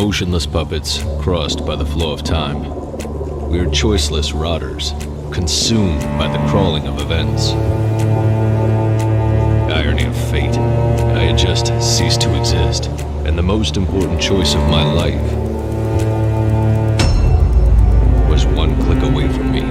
motionless puppets crossed by the flow of time. We're choiceless rotters, consumed by the crawling of events. Irony of fate, I had just ceased to exist, and the most important choice of my life was one click away from me.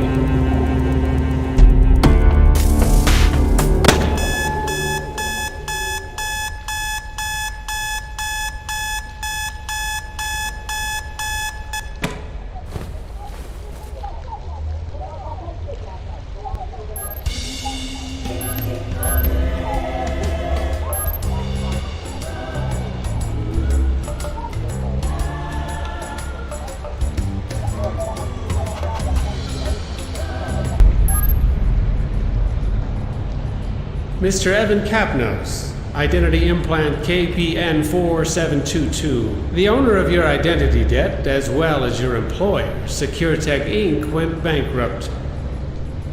Mr. Evan Capnos, Identity Implant KPN4722. The owner of your identity debt, as well as your employer, SecureTech Inc., went bankrupt.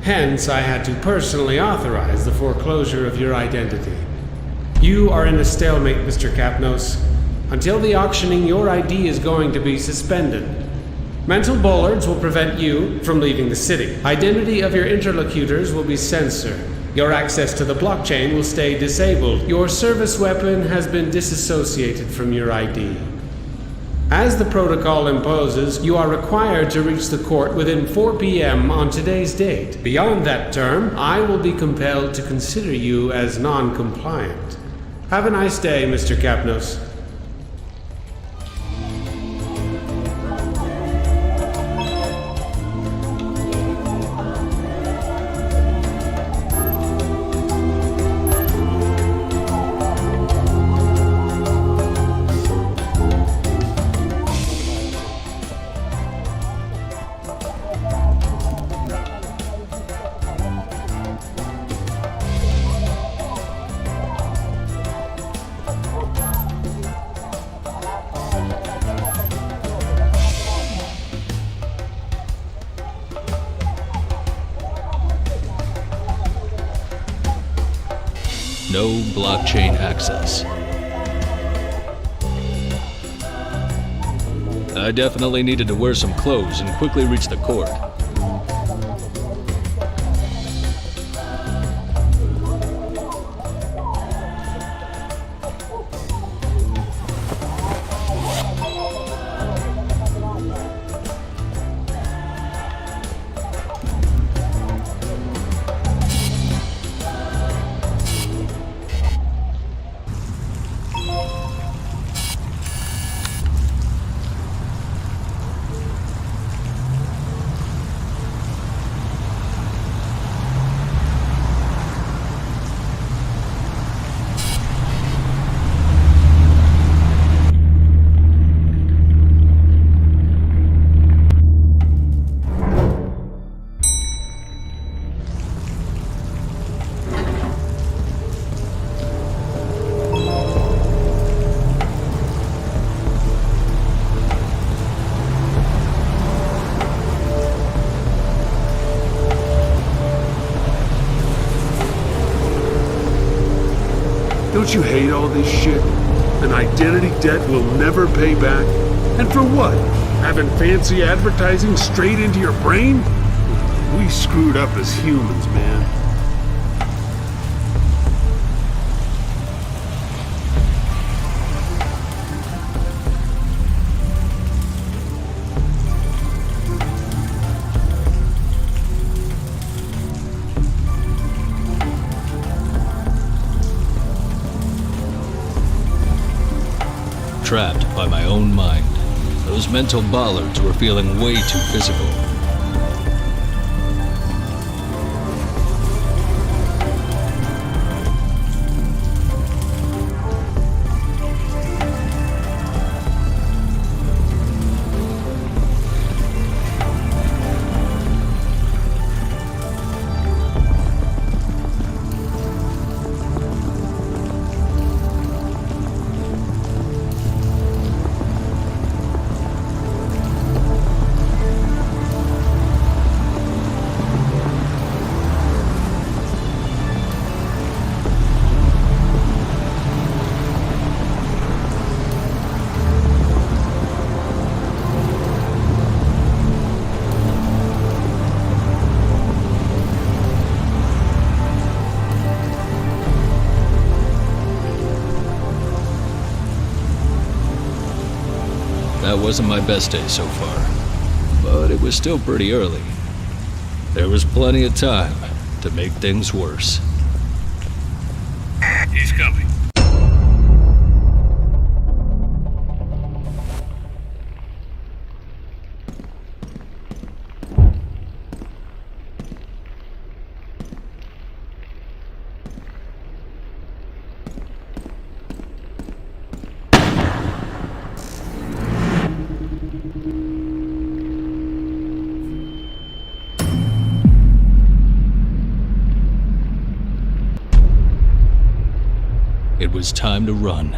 Hence, I had to personally authorize the foreclosure of your identity. You are in a stalemate, Mr. Capnos. Until the auctioning, your ID is going to be suspended. Mental bollards will prevent you from leaving the city. Identity of your interlocutors will be censored. Your access to the blockchain will stay disabled. Your service weapon has been disassociated from your ID. As the protocol imposes, you are required to reach the court within 4 p.m. on today's date. Beyond that term, I will be compelled to consider you as non-compliant. Have a nice day, Mr. Capnos. No blockchain access. I definitely needed to wear some clothes and quickly reach the court. Don't you hate all this shit? An identity debt we'll never pay back? And for what? Having fancy advertising straight into your brain? We screwed up as humans, man. Trapped by my own mind. Those mental bollards were feeling way too physical. wasn't my best day so far, but it was still pretty early. There was plenty of time to make things worse. He's coming. It was time to run.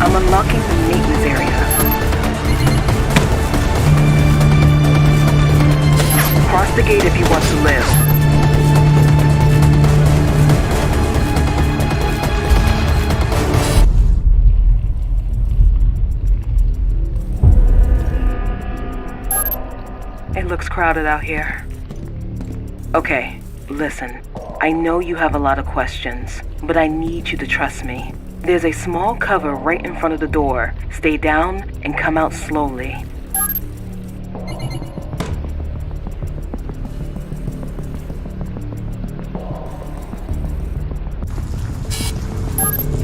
I'm unlocking the maintenance area. Cross the gate if you want to live. It looks crowded out here. Okay, listen. I know you have a lot of questions, but I need you to trust me. There's a small cover right in front of the door. Stay down and come out slowly.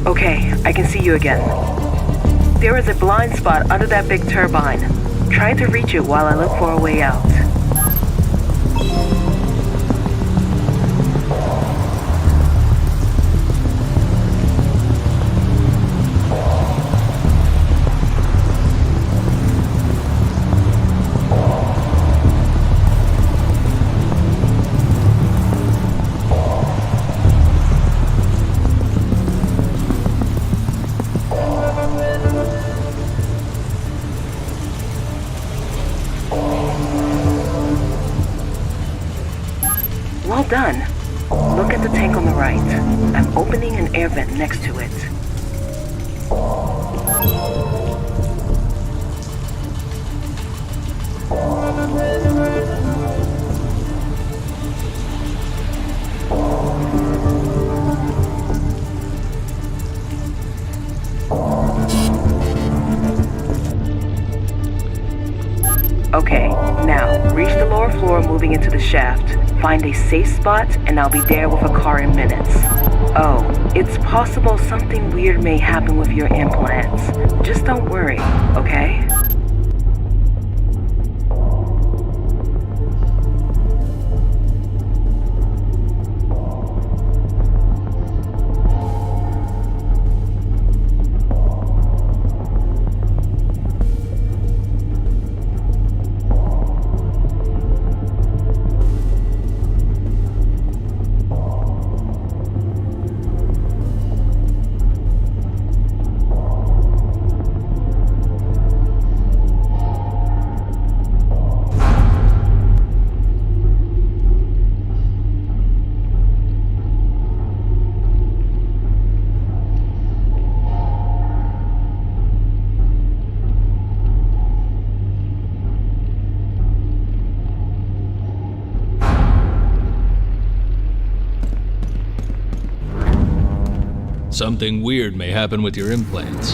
Okay, I can see you again. There is a blind spot under that big turbine. Try to reach it while I look for a way out. Well done. Look at the tank on the right. I'm opening an air vent next to it. Okay, now reach the lower floor moving into the shaft. Find a safe spot and I'll be there with a car in minutes. Oh, it's possible something weird may happen with your implants. Just don't worry, okay? Something weird may happen with your implants.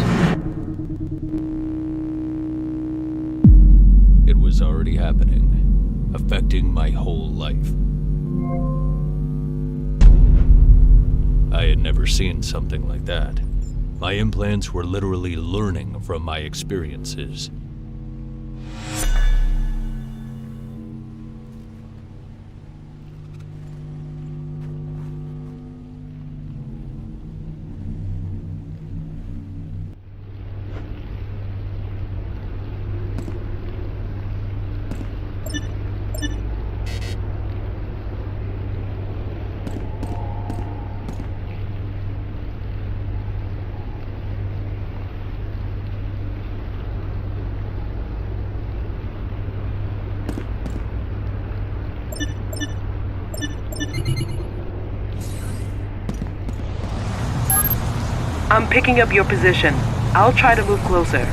It was already happening, affecting my whole life. I had never seen something like that. My implants were literally learning from my experiences. I'm picking up your position. I'll try to move closer.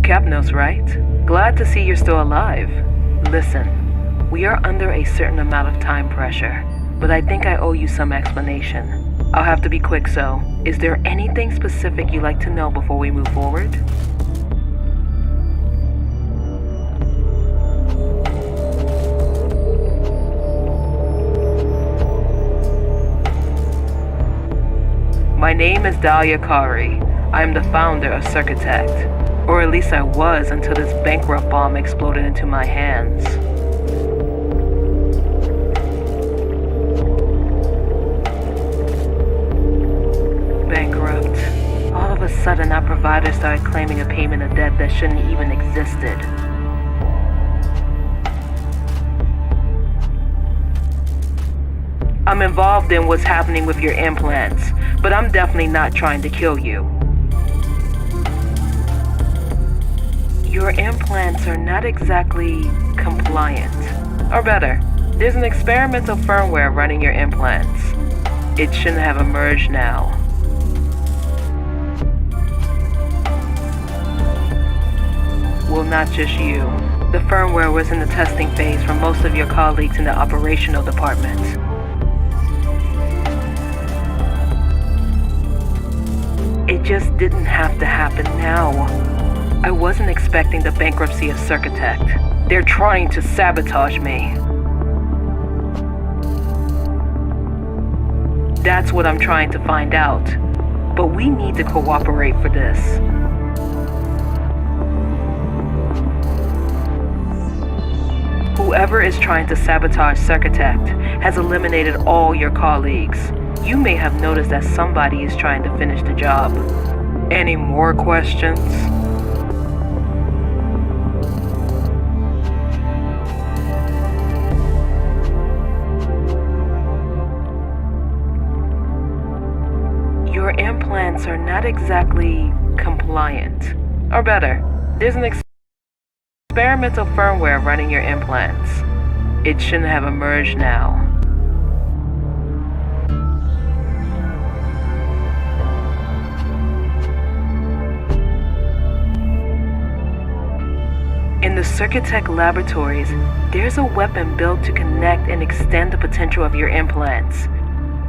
Capnos, right? Glad to see you're still alive. Listen, we are under a certain amount of time pressure, but I think I owe you some explanation. I'll have to be quick, so is there anything specific you'd like to know before we move forward? My name is Dahlia Kari. I am the founder of Circuitect. Or at least I was until this bankrupt bomb exploded into my hands. Bankrupt. All of a sudden our provider started claiming a payment of debt that shouldn't even existed. I'm involved in what's happening with your implants, but I'm definitely not trying to kill you. Your implants are not exactly compliant. Or better, there's an experimental firmware running your implants. It shouldn't have emerged now. Well, not just you. The firmware was in the testing phase for most of your colleagues in the operational department. It just didn't have to happen now. I wasn't expecting the bankruptcy of Circuitect. They're trying to sabotage me. That's what I'm trying to find out. But we need to cooperate for this. Whoever is trying to sabotage Circuitect has eliminated all your colleagues. You may have noticed that somebody is trying to finish the job. Any more questions? Your implants are not exactly compliant. Or better, there's an experimental firmware running your implants. It shouldn't have emerged now. In the Circuitect laboratories, there's a weapon built to connect and extend the potential of your implants.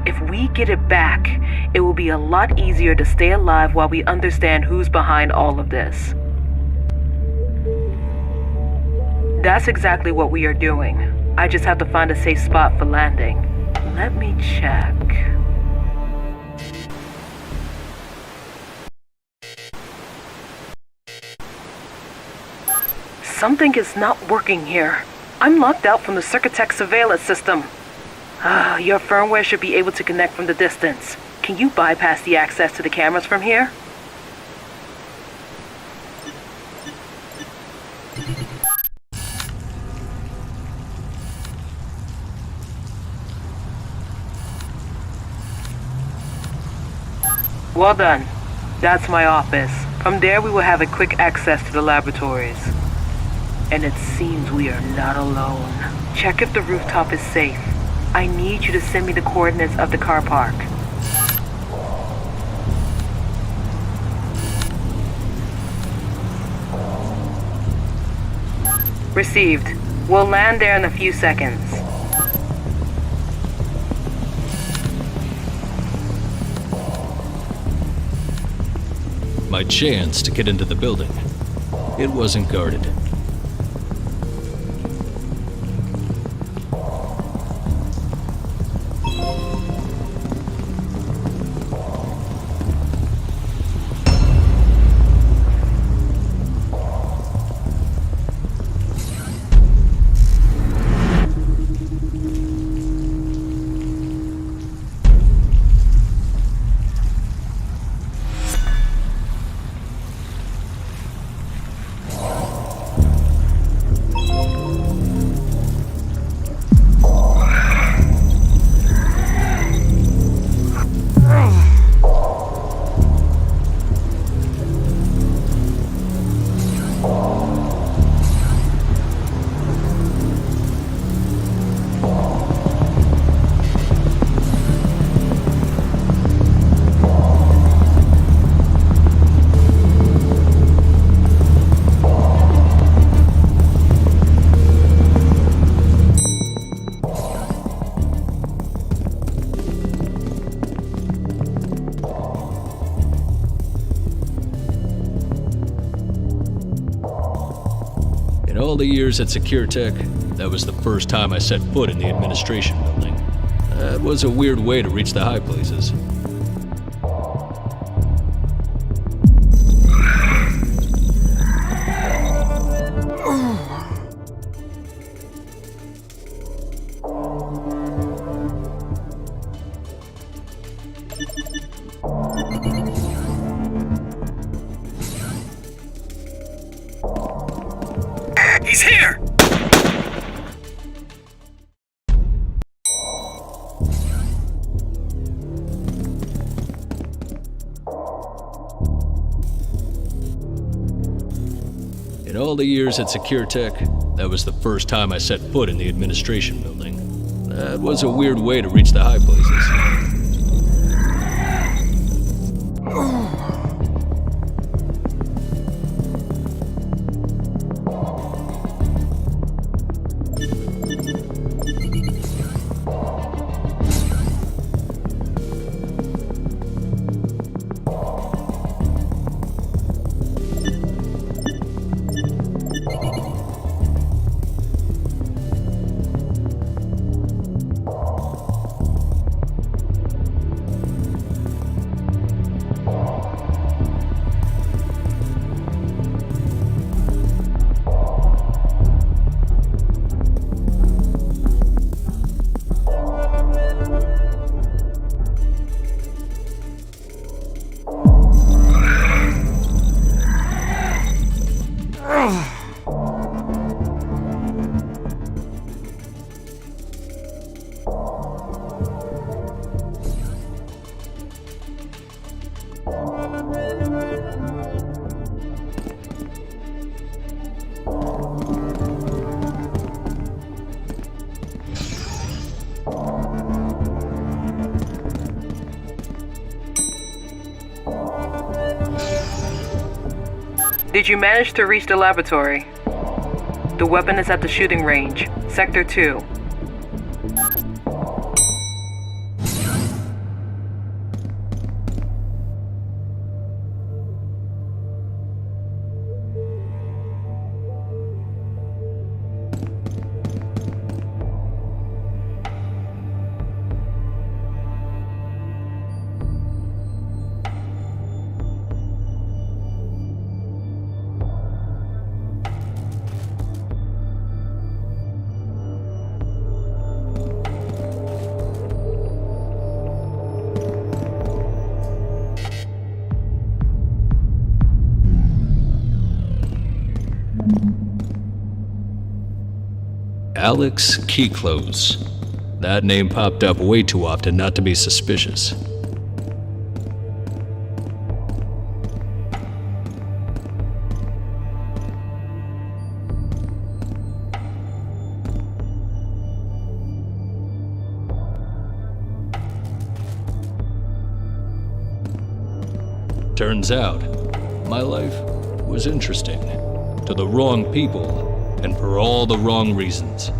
If we get it back, it will be a lot easier to stay alive while we understand who's behind all of this. That's exactly what we are doing. I just have to find a safe spot for landing. Let me check. Something is not working here. I'm locked out from the Circuitect surveillance system. Your firmware should be able to connect from the distance. Can you bypass the access to the cameras from here? Well done. That's my office. From there we will have a quick access to the laboratories. And it seems we are not alone. Check if the rooftop is safe. I need you to send me the coordinates of the car park. Received. We'll land there in a few seconds. My chance to get into the building. It wasn't guarded. In all the years at Secure Tech, that was the first time I set foot in the administration building. That was a weird way to reach the high places. He's here! In all the years at Secure Tech, that was the first time I set foot in the administration building. That was a weird way to reach the high places. Did you manage to reach the laboratory? The weapon is at the shooting range, Sector 2. Alex Keyclose. That name popped up way too often not to be suspicious. Turns out, my life was interesting to the wrong people and for all the wrong reasons.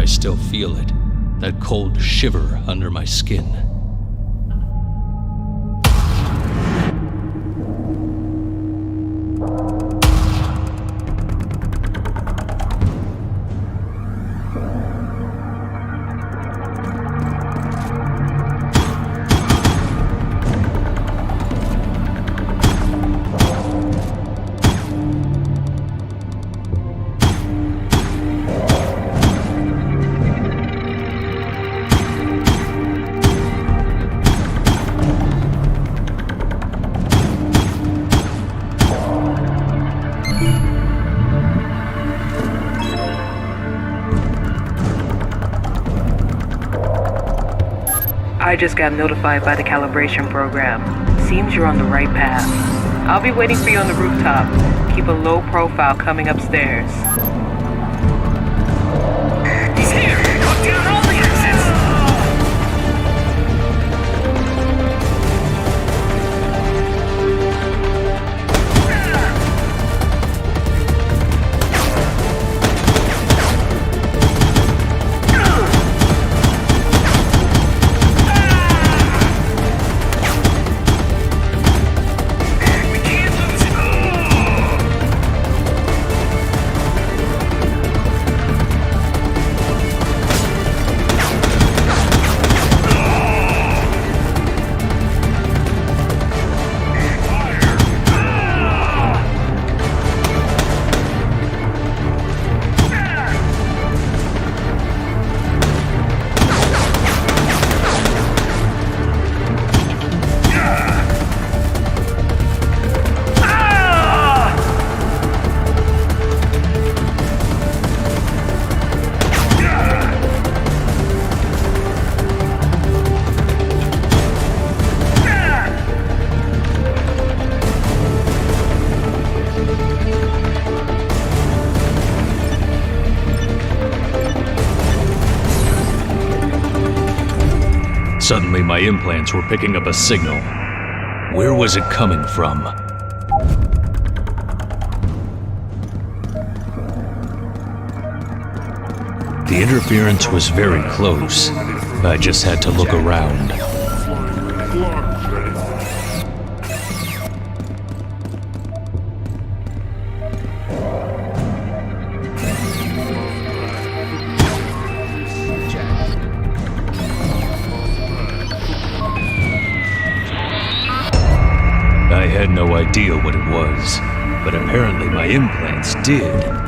I still feel it, that cold shiver under my skin. I just got notified by the calibration program. Seems you're on the right path. I'll be waiting for you on the rooftop. Keep a low profile coming upstairs. He's here! Lock down all the exits! Suddenly, my implants were picking up a signal. Where was it coming from? The interference was very close. I just had to look around. I had no idea what it was, but apparently my implants did.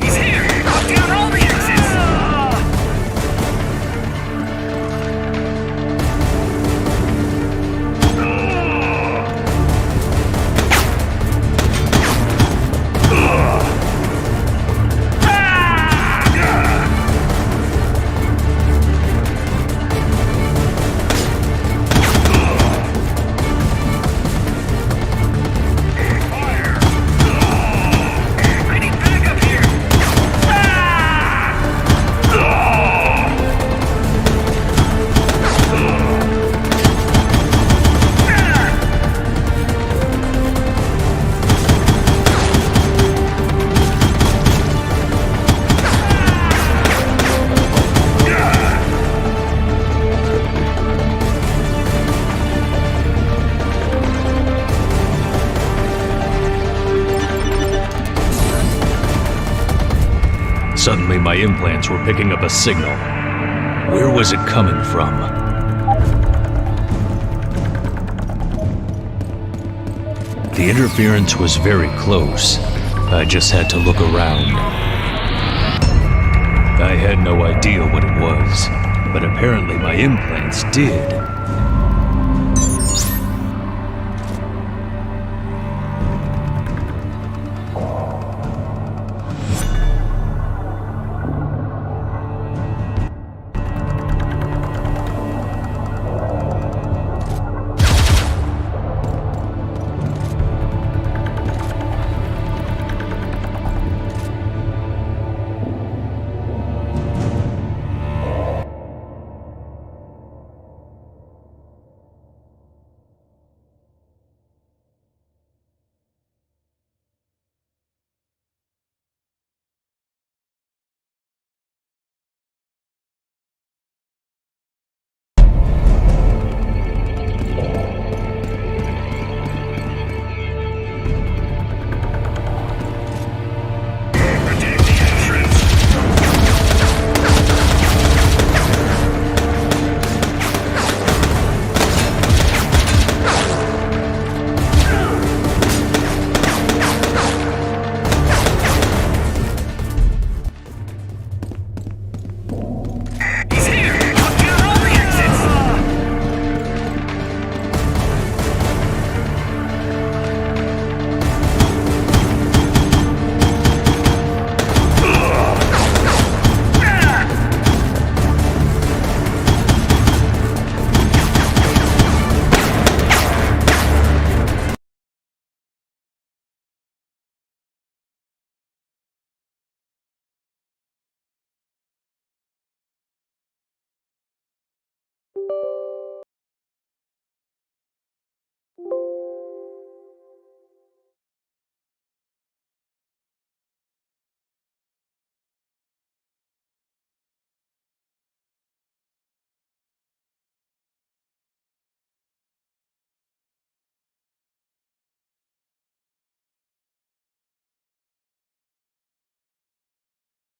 He's here! Lock down all the exits! I need backup here! Suddenly my implants were picking up a signal. Where was it coming from? The interference was very close. I just had to look around. I had no idea what it was, but apparently my implants did.